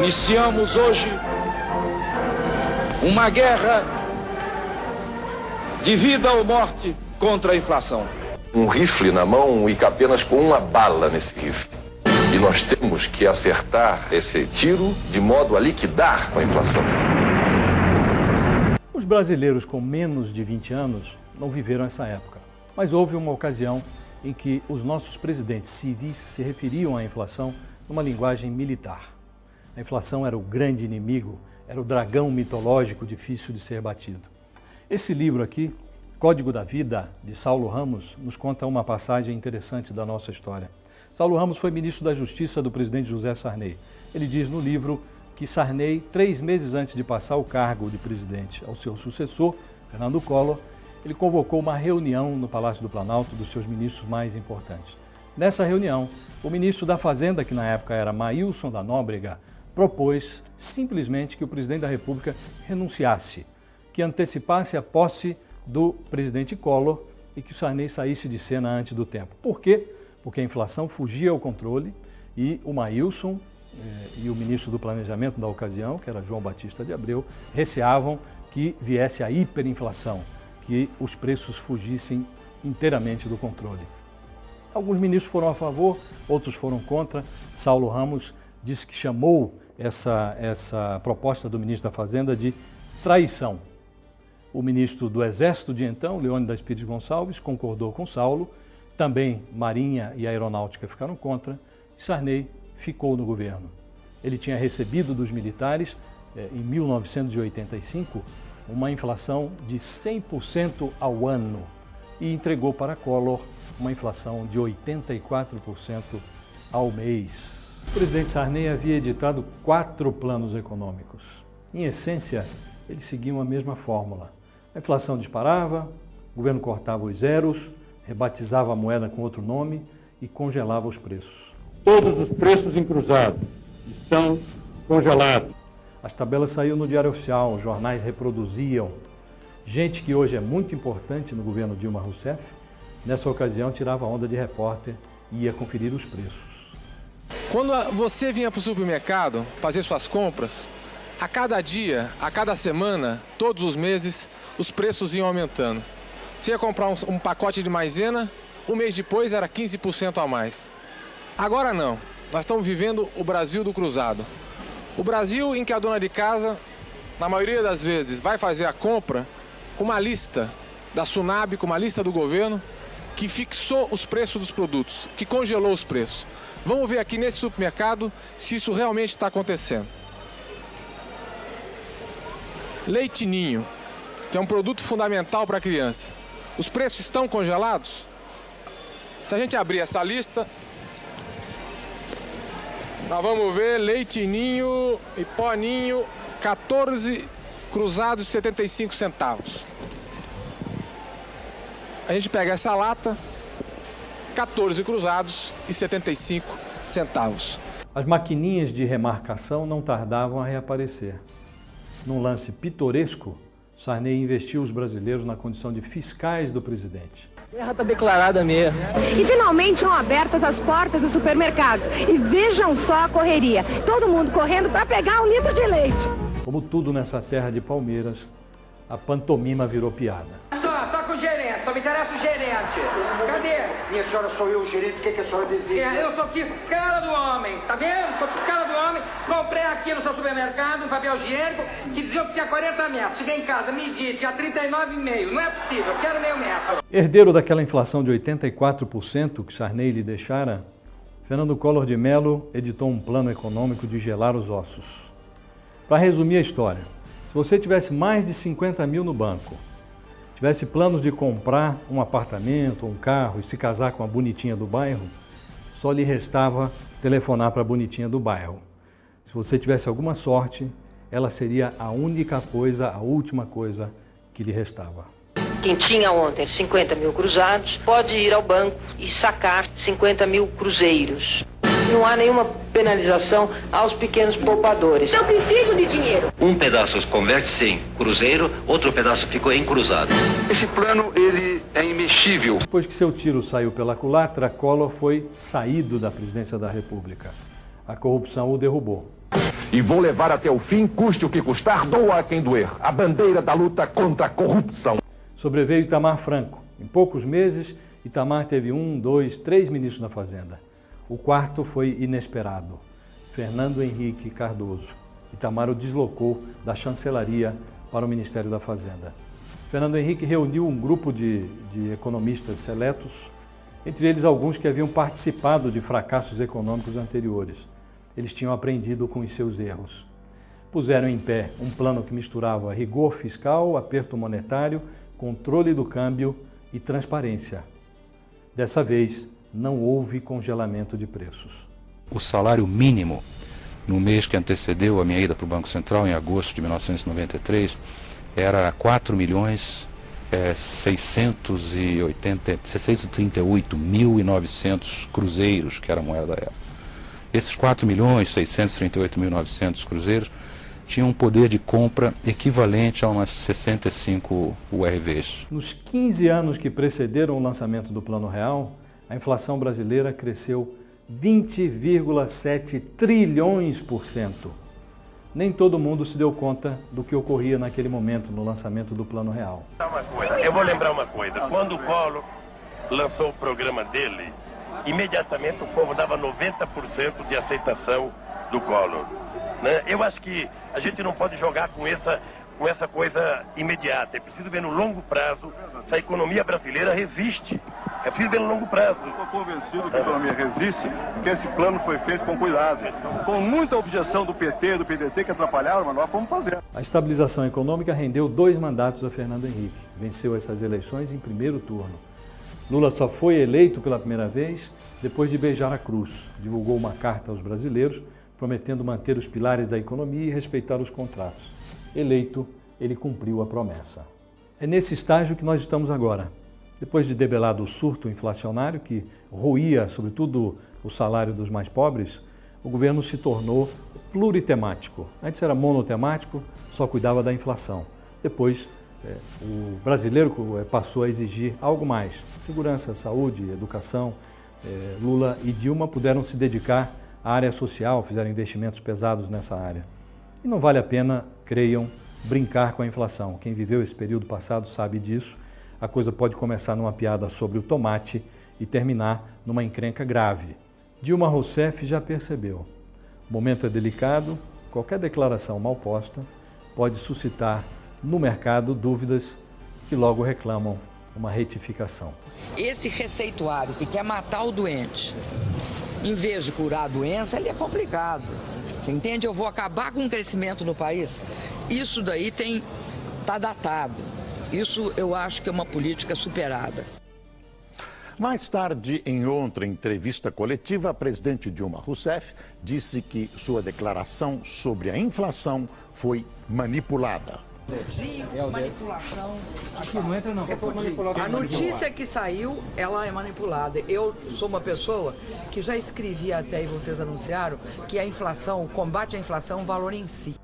Iniciamos hoje uma guerra de vida ou morte contra a inflação. Um rifle na mão e apenas com uma bala nesse rifle. E nós temos que acertar esse tiro de modo a liquidar a inflação. Os brasileiros com menos de 20 anos não viveram essa época, mas houve uma ocasião em que os nossos presidentes civis se referiam à inflação numa linguagem militar. A inflação era o grande inimigo, era o dragão mitológico difícil de ser batido. Esse livro aqui, Código da Vida, de Saulo Ramos, nos conta uma passagem interessante da nossa história. Saulo Ramos foi ministro da Justiça do presidente José Sarney. Ele diz no livro que Sarney, 3 meses antes de passar o cargo de presidente ao seu sucessor, Fernando Collor, ele convocou uma reunião no Palácio do Planalto dos seus ministros mais importantes. Nessa reunião, o ministro da Fazenda, que na época era Maílson da Nóbrega, propôs simplesmente que o presidente da República renunciasse, que antecipasse a posse do presidente Collor e que o Sarney saísse de cena antes do tempo. Por quê? Porque a inflação fugia ao controle e o Maílson e o ministro do Planejamento da ocasião, que era João Batista de Abreu, receavam que viesse a hiperinflação, que os preços fugissem inteiramente do controle. Alguns ministros foram a favor, outros foram contra. Saulo Ramos disse que chamou essa proposta do ministro da Fazenda de traição. O ministro do Exército de então, Leônidas Pires Gonçalves, concordou com Saulo, também Marinha e Aeronáutica ficaram contra, e Sarney ficou no governo. Ele tinha recebido dos militares, em 1985, uma inflação de 100% ao ano e entregou para Collor uma inflação de 84% ao mês. O presidente Sarney havia editado 4 planos econômicos. Em essência, eles seguiam a mesma fórmula. A inflação disparava, o governo cortava os zeros, rebatizava a moeda com outro nome e congelava os preços. Todos os preços em cruzado estão congelados. As tabelas saíam no Diário Oficial, os jornais reproduziam. Gente que hoje é muito importante no governo Dilma Rousseff, nessa ocasião tirava onda de repórter e ia conferir os preços. Quando você vinha para o supermercado fazer suas compras, a cada dia, a cada semana, todos os meses, os preços iam aumentando. Você ia comprar um pacote de maisena, um mês depois era 15% a mais. Agora não, nós estamos vivendo o Brasil do cruzado. O Brasil em que a dona de casa, na maioria das vezes, vai fazer a compra com uma lista da Sunab, com uma lista do governo, que fixou os preços dos produtos, que congelou os preços. Vamos ver aqui nesse supermercado se isso realmente está acontecendo. Leite Ninho, que é um produto fundamental para a criança. Os preços estão congelados? Se a gente abrir essa lista, nós vamos ver Leite Ninho e Pó Ninho, 14 cruzados e 75 centavos. A gente pega essa lata, 14 cruzados e 75 centavos. As maquininhas de remarcação não tardavam a reaparecer. Num lance pitoresco, Sarney investiu os brasileiros na condição de fiscais do presidente. A guerra está declarada mesmo. E finalmente são abertas as portas dos supermercados. E vejam só a correria. Todo mundo correndo para pegar 1 litro de leite. Como tudo nessa terra de palmeiras, a pantomima virou piada. Só com o gerente, só me interessa o gerente. Cadê? Minha senhora, sou eu o gerente, o que a senhora deseja? Eu sou fiscal do homem, tá vendo? Sou fiscal do homem. Comprei aqui no seu supermercado um papel higiênico que dizia que tinha 40 metros. Cheguei em casa, medi, tinha 39,5. Não é possível, eu quero meio metro. Herdeiro daquela inflação de 84% que Sarney lhe deixara, Fernando Collor de Mello editou um plano econômico de gelar os ossos. Para resumir a história, se você tivesse mais de 50 mil no banco, tivesse planos de comprar um apartamento, um carro e se casar com a bonitinha do bairro, só lhe restava telefonar para a bonitinha do bairro. Se você tivesse alguma sorte, ela seria a única coisa, a última coisa que lhe restava. Quem tinha ontem 50 mil cruzados pode ir ao banco e sacar 50 mil cruzeiros. Não há nenhuma penalização aos pequenos poupadores. Eu preciso de dinheiro. Um pedaço converte-se em cruzeiro, outro pedaço ficou em cruzado. Esse plano, ele é imexível. Depois que seu tiro saiu pela culatra, Collor foi saído da presidência da República. A corrupção o derrubou. E vou levar até o fim, custe o que custar, doa a quem doer, a bandeira da luta contra a corrupção. Sobreveio Itamar Franco. Em poucos meses, Itamar teve 1, 2, 3 ministros da Fazenda. O quarto foi inesperado, Fernando Henrique Cardoso. Itamar o deslocou da chancelaria para o Ministério da Fazenda. Fernando Henrique reuniu um grupo de economistas seletos, entre eles alguns que haviam participado de fracassos econômicos anteriores. Eles tinham aprendido com os seus erros. Puseram em pé um plano que misturava rigor fiscal, aperto monetário, controle do câmbio e transparência. Dessa vez, não houve congelamento de preços. O salário mínimo, no mês que antecedeu a minha ida para o Banco Central, em agosto de 1993, era 4.638.900 cruzeiros, que era a moeda da época. Esses 4.638.900 cruzeiros tinham um poder de compra equivalente a umas 65 URVs. Nos 15 anos que precederam o lançamento do Plano Real, a inflação brasileira cresceu 20,7 trilhões por cento. Nem todo mundo se deu conta do que ocorria naquele momento no lançamento do Plano Real. Eu vou lembrar uma coisa, quando o Collor lançou o programa dele, imediatamente o povo dava 90% de aceitação do Collor. Né? Eu acho que a gente não pode jogar com essa coisa imediata. É preciso ver no longo prazo se a economia brasileira resiste. É preciso ver no longo prazo. Estou convencido que a economia resiste, que esse plano foi feito com cuidado. Com muita objeção do PT, do PDT, que atrapalharam, mas nós fomos fazer. A estabilização econômica rendeu 2 mandatos a Fernando Henrique. Venceu essas eleições em primeiro turno. Lula só foi eleito pela primeira vez depois de beijar a cruz. Divulgou uma carta aos brasileiros, prometendo manter os pilares da economia e respeitar os contratos. Eleito, ele cumpriu a promessa. É nesse estágio que nós estamos agora. Depois de debelado o surto inflacionário, que roía, sobretudo, o salário dos mais pobres, o governo se tornou pluritemático. Antes era monotemático, só cuidava da inflação. Depois, o brasileiro passou a exigir algo mais. Segurança, saúde, educação. Lula e Dilma puderam se dedicar à área social, fizeram investimentos pesados nessa área. E não vale a pena, creiam, brincar com a inflação. Quem viveu esse período passado sabe disso. A coisa pode começar numa piada sobre o tomate e terminar numa encrenca grave. Dilma Rousseff já percebeu. O momento é delicado, qualquer declaração mal posta pode suscitar no mercado dúvidas que logo reclamam uma retificação. Esse receituário que quer matar o doente, em vez de curar a doença, ele é complicado. Você entende? Eu vou acabar com o crescimento no país. Isso daí está datado. Isso eu acho que é uma política superada. Mais tarde, em outra entrevista coletiva, a presidente Dilma Rousseff disse que sua declaração sobre a inflação foi manipulada. Manipulação. Aqui não entra não. A notícia que saiu, ela é manipulada. Eu sou uma pessoa que já escrevi até, e vocês anunciaram, que a inflação, o combate à inflação é um valor em si.